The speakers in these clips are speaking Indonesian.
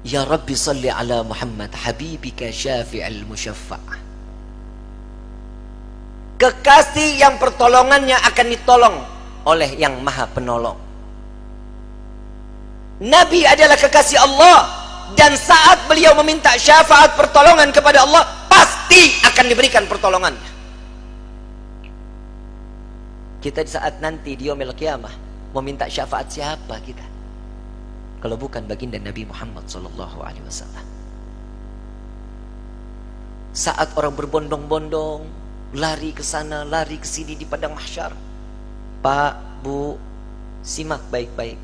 Ya Rabbi salli ala Muhammad habibika syafi'al musyaffa'. Kekasih yang pertolongannya akan ditolong oleh yang maha penolong. Nabi adalah kekasih Allah, dan saat beliau meminta syafaat pertolongan kepada Allah, pasti akan diberikan pertolongannya. Kita di saat nanti di yaumil qiyamah mau minta syafaat siapa kita kalau bukan baginda Nabi Muhammad SAW? Saat orang berbondong-bondong lari ke sana, lari ke sini di padang mahsyar. Pak, Bu, simak baik-baik.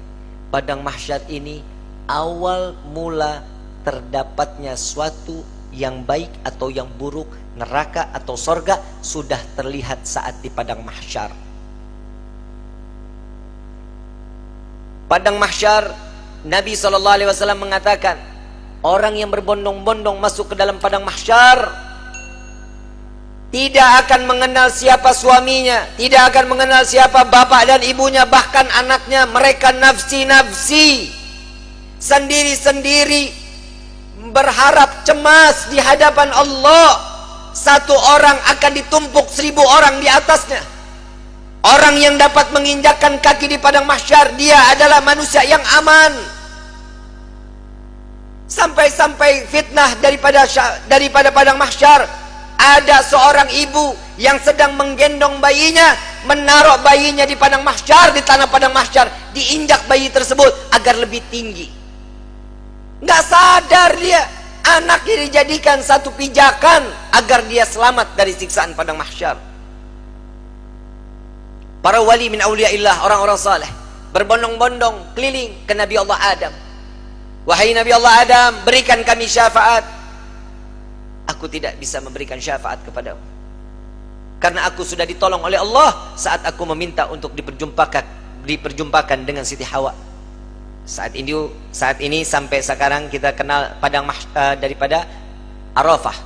Padang mahsyar ini awal mula terdapatnya suatu yang baik atau yang buruk, neraka atau sorga, sudah terlihat saat di padang mahsyar. Padang mahsyar, Nabi SAW mengatakan, orang yang berbondong-bondong masuk ke dalam padang mahsyar tidak akan mengenal siapa suaminya, tidak akan mengenal siapa bapak dan ibunya, bahkan anaknya. Mereka nafsi-nafsi, sendiri-sendiri, berharap cemas di hadapan Allah. Satu orang akan ditumpuk 1000 orang di atasnya. Orang yang dapat menginjakkan kaki di padang mahsyar, dia adalah manusia yang aman. Sampai-sampai fitnah daripada padang mahsyar. Ada seorang ibu yang sedang menggendong bayinya, menaruh bayinya di padang mahsyar, di tanah padang mahsyar, diinjak bayi tersebut agar lebih tinggi. Nggak sadar dia, anaknya dijadikan satu pijakan agar dia selamat dari siksaan padang mahsyar. Para wali min awliyaillah, orang-orang saleh, berbondong-bondong keliling ke Nabi Allah Adam. Wahai Nabi Allah Adam, berikan kami syafaat. Aku tidak bisa memberikan syafaat kepadamu, karena aku sudah ditolong oleh Allah saat aku meminta untuk diperjumpakan dengan Siti Hawa. Saat ini sampai sekarang kita kenal padang daripada Arafah.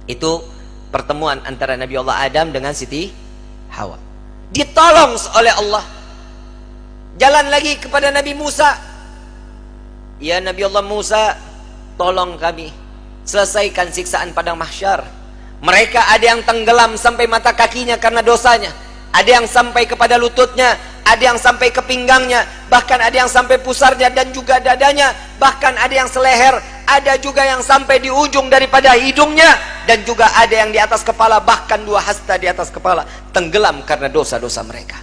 Itu pertemuan antara Nabi Allah Adam dengan Siti Hawa. Ditolong oleh Allah. Jalan lagi kepada Nabi Musa. Ya Nabi Allah Musa, tolong kami selesaikan siksaan padang mahsyar. Mereka ada yang tenggelam sampai mata kakinya karena dosanya, ada yang sampai kepada lututnya, ada yang sampai ke pinggangnya, bahkan ada yang sampai pusarnya dan juga dadanya, bahkan ada yang seleher, ada juga yang sampai di ujung daripada hidungnya, dan juga ada yang di atas kepala, bahkan 2 hasta di atas kepala, tenggelam karena dosa-dosa mereka.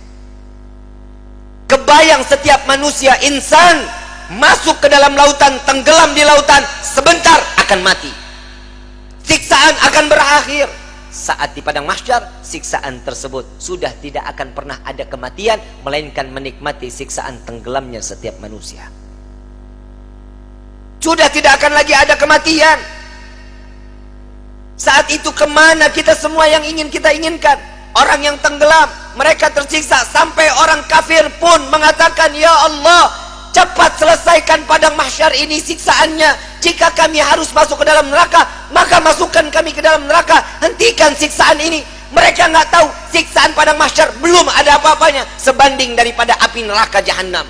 Kebayang setiap manusia, insan, masuk ke dalam lautan, tenggelam di lautan, sebentar akan mati. Siksaan akan berakhir. Saat di padang mahsyar, siksaan tersebut sudah tidak akan pernah ada kematian, melainkan menikmati siksaan tenggelamnya setiap manusia. Sudah tidak akan lagi ada kematian. Saat itu kemana kita semua yang ingin kita inginkan? Orang yang tenggelam, mereka tersiksa, sampai orang kafir pun mengatakan, ya Allah, cepat selesaikan padang mahsyar ini siksaannya. Jika kami harus masuk ke dalam neraka, maka masukkan kami ke dalam neraka. Hentikan siksaan ini. Mereka nggak tahu siksaan padang mahsyar belum ada apa-apanya sebanding daripada api neraka jahanam.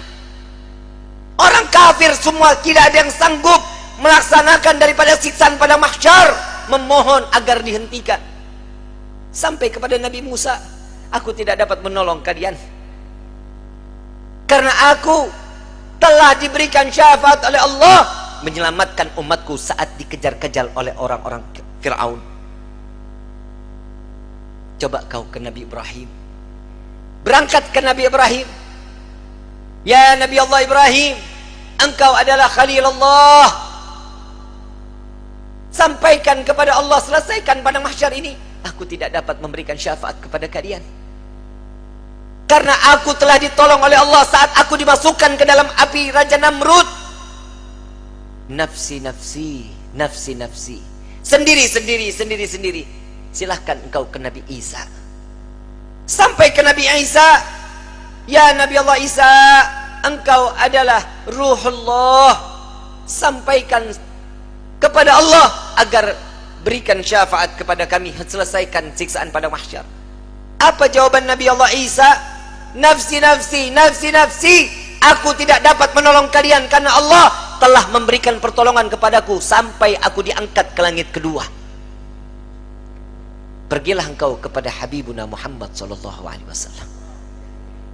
Orang kafir semua tidak ada yang sanggup melaksanakan daripada siksaan padang mahsyar, memohon agar dihentikan. Sampai kepada Nabi Musa, aku tidak dapat menolong kalian karena aku telah diberikan syafaat oleh Allah menyelamatkan umatku saat dikejar-kejar oleh orang-orang Fir'aun. Coba kau ke Nabi Ibrahim, berangkat ke Nabi Ibrahim. Ya Nabi Allah Ibrahim, engkau adalah Khalilullah. Sampaikan kepada Allah, selesaikan padang mahsyar ini. Aku tidak dapat memberikan syafaat kepada kalian karena aku telah ditolong oleh Allah saat aku dimasukkan ke dalam api Raja Namrud. Nafsi, nafsi, nafsi, nafsi. Sendiri. Silahkan engkau ke Nabi Isa. Sampai ke Nabi Isa. Ya Nabi Allah Isa, engkau adalah Ruhullah. Sampaikan kepada Allah agar berikan syafaat kepada kami, selesaikan siksaan pada mahsyar. Apa jawaban Nabi Allah Isa? Nafsi, nafsi, nafsi, nafsi. Aku tidak dapat menolong kalian karena Allah telah memberikan pertolongan kepadaku sampai aku diangkat ke langit kedua. Pergilah engkau kepada Habibuna Muhammad sallallahu alaihi wasallam.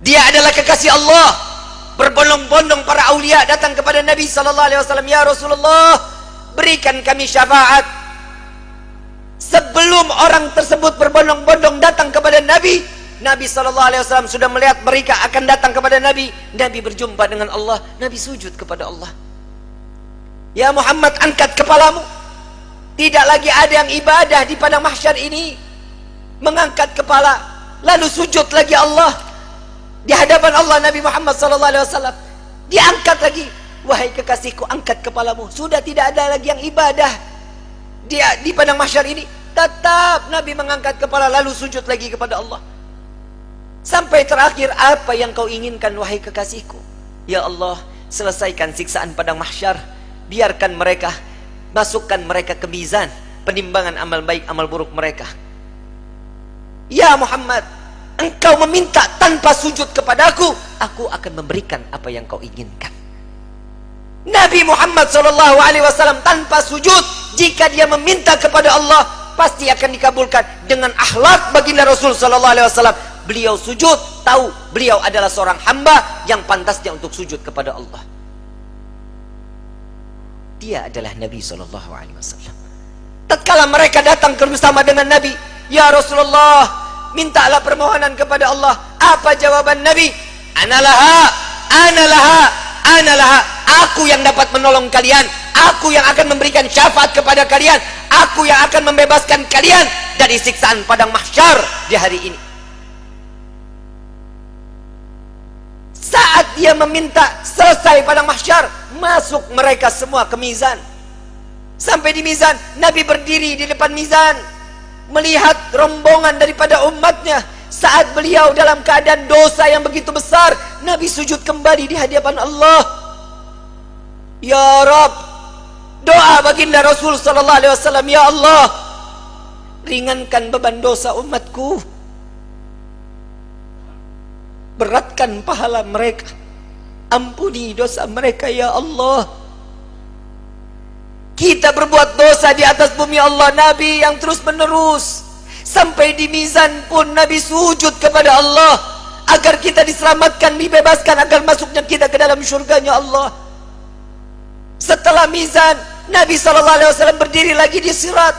Dia adalah kekasih Allah. Berbondong-bondong para aulia datang kepada Nabi sallallahu alaihi wasallam, "Ya Rasulullah, berikan kami syafaat." Sebelum orang tersebut berbondong-bondong datang kepada Nabi, Nabi sallallahu alaihi wasallam sudah melihat mereka akan datang kepada Nabi. Nabi berjumpa dengan Allah, Nabi sujud kepada Allah. "Ya Muhammad, angkat kepalamu." Tidak lagi ada yang ibadah di padang mahsyar ini mengangkat kepala lalu sujud lagi Allah di hadapan Allah. Nabi Muhammad sallallahu alaihi wasallam diangkat lagi, "Wahai kekasihku, angkat kepalamu." Sudah tidak ada lagi yang ibadah di padang mahsyar ini. Tetap Nabi mengangkat kepala lalu sujud lagi kepada Allah. Sampai terakhir, "Apa yang kau inginkan wahai kekasihku?" "Ya Allah, selesaikan siksaan padang mahsyar. Biarkan mereka, masukkan mereka ke mizan penimbangan amal baik amal buruk mereka." "Ya Muhammad, engkau meminta tanpa sujud kepadaku, aku akan memberikan apa yang kau inginkan." Nabi Muhammad SAW tanpa sujud, jika dia meminta kepada Allah pasti akan dikabulkan. Dengan akhlak baginda Rasul SAW, beliau sujud, tahu beliau adalah seorang hamba yang pantasnya untuk sujud kepada Allah. Dia adalah Nabi SAW. Tatkala mereka datang bersama dengan Nabi, "Ya Rasulullah, mintalah permohonan kepada Allah." Apa jawaban Nabi? "Analaha, analaha, analaha." Aku yang dapat menolong kalian, aku yang akan memberikan syafaat kepada kalian, aku yang akan membebaskan kalian dari siksaan padang mahsyar di hari ini. Saat dia meminta, selesai padang mahsyar, masuk mereka semua ke mizan. Sampai di mizan, Nabi berdiri di depan mizan, melihat rombongan daripada umatnya. Saat beliau dalam keadaan dosa yang begitu besar, Nabi sujud kembali di hadapan Allah. "Ya Rabb," doa baginda Rasul sallallahu alaihi wasallam, "Ya Allah, ringankan beban dosa umatku, beratkan pahala mereka, ampuni dosa mereka ya Allah." Kita berbuat dosa di atas bumi Allah. Nabi yang terus menerus sampai di mizan pun Nabi sujud kepada Allah agar kita diselamatkan, dibebaskan, agar masuknya kita ke dalam syurganya Allah. Setelah mizan, Nabi SAW berdiri lagi di sirat.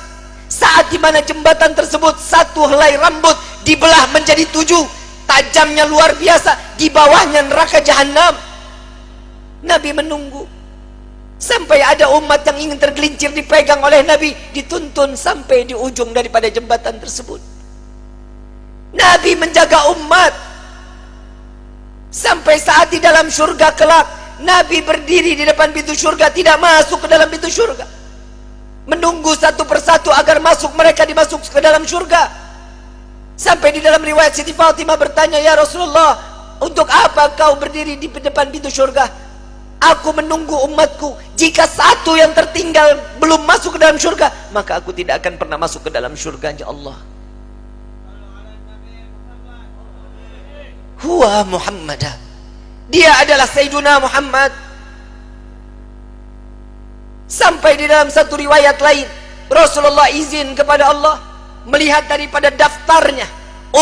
Saat dimana jembatan tersebut satu helai rambut dibelah menjadi 7, tajamnya luar biasa, di bawahnya neraka jahanam. Nabi menunggu sampai ada umat yang ingin tergelincir dipegang oleh Nabi, dituntun sampai di ujung daripada jembatan tersebut. Nabi menjaga umat sampai saat di dalam surga kelak, Nabi berdiri di depan pintu surga, tidak masuk ke dalam pintu surga, menunggu satu persatu agar masuk, mereka dimasuk ke dalam surga. Sampai di dalam riwayat Siti Fatimah bertanya, "Ya Rasulullah, untuk apa kau berdiri di depan pintu surga?" "Aku menunggu umatku. Jika satu yang tertinggal belum masuk ke dalam surga, maka aku tidak akan pernah masuk ke dalam surganya Allah." Huwa Muhammadah, dia adalah Sayyiduna Muhammad. Sampai di dalam satu riwayat lain, Rasulullah izin kepada Allah melihat daripada daftarnya,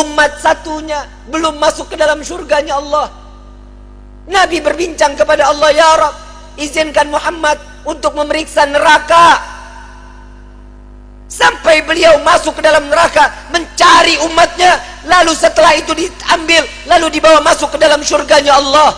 umat satunya belum masuk ke dalam surganya Allah. Nabi berbincang kepada Allah, "Ya Rabb, izinkan Muhammad untuk memeriksa neraka." Sampai beliau masuk ke dalam neraka mencari umatnya, lalu setelah itu diambil, lalu dibawa masuk ke dalam surganya Allah.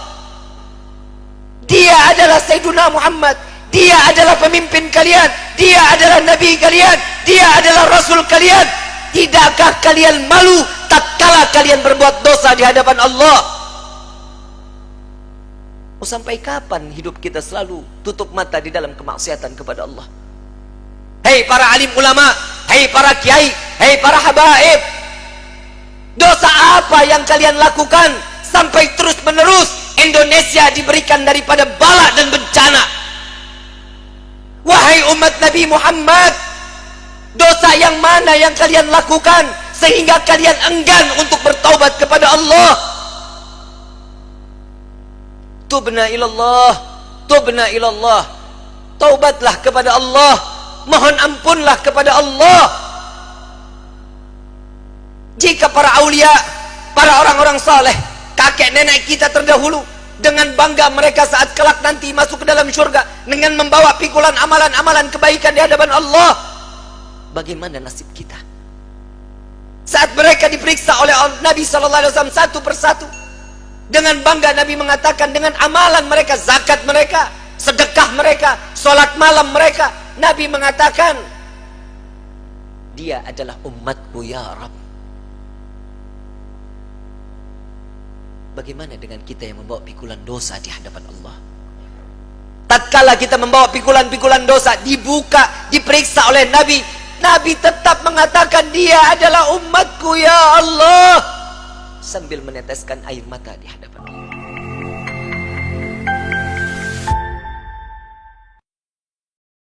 Dia adalah Sayyiduna Muhammad, dia adalah pemimpin kalian, dia adalah Nabi kalian, dia adalah Rasul kalian. Tidakkah kalian malu tatkala kalian berbuat dosa di hadapan Allah? Oh, sampai kapan hidup kita selalu tutup mata di dalam kemaksiatan kepada Allah? Hei para alim ulama, hei para kiai, hei para habaib, dosa apa yang kalian lakukan sampai terus menerus Indonesia diberikan daripada bala dan bencana? Wahai umat Nabi Muhammad, dosa yang mana yang kalian lakukan sehingga kalian enggan untuk bertaubat kepada Allah? Tubna ilallah, tubna ilallah. taubatlah kepada Allah, mohon ampunlah kepada Allah. Jika para aulia, para orang-orang saleh, kakek nenek kita terdahulu, dengan bangga mereka saat kelak nanti masuk ke dalam syurga dengan membawa pikulan amalan-amalan kebaikan di hadapan Allah, bagaimana nasib kita? Saat mereka diperiksa oleh Nabi SAW satu persatu, dengan bangga Nabi mengatakan dengan amalan mereka, zakat mereka, sedekah mereka, sholat malam mereka, Nabi mengatakan dia adalah umatku ya Rabb. Bagaimana dengan kita yang membawa pikulan dosa di hadapan Allah? Tatkala kita membawa pikulan-pikulan dosa, dibuka, diperiksa oleh Nabi, Nabi tetap mengatakan dia adalah umatku ya Allah, sambil meneteskan air mata di hadapan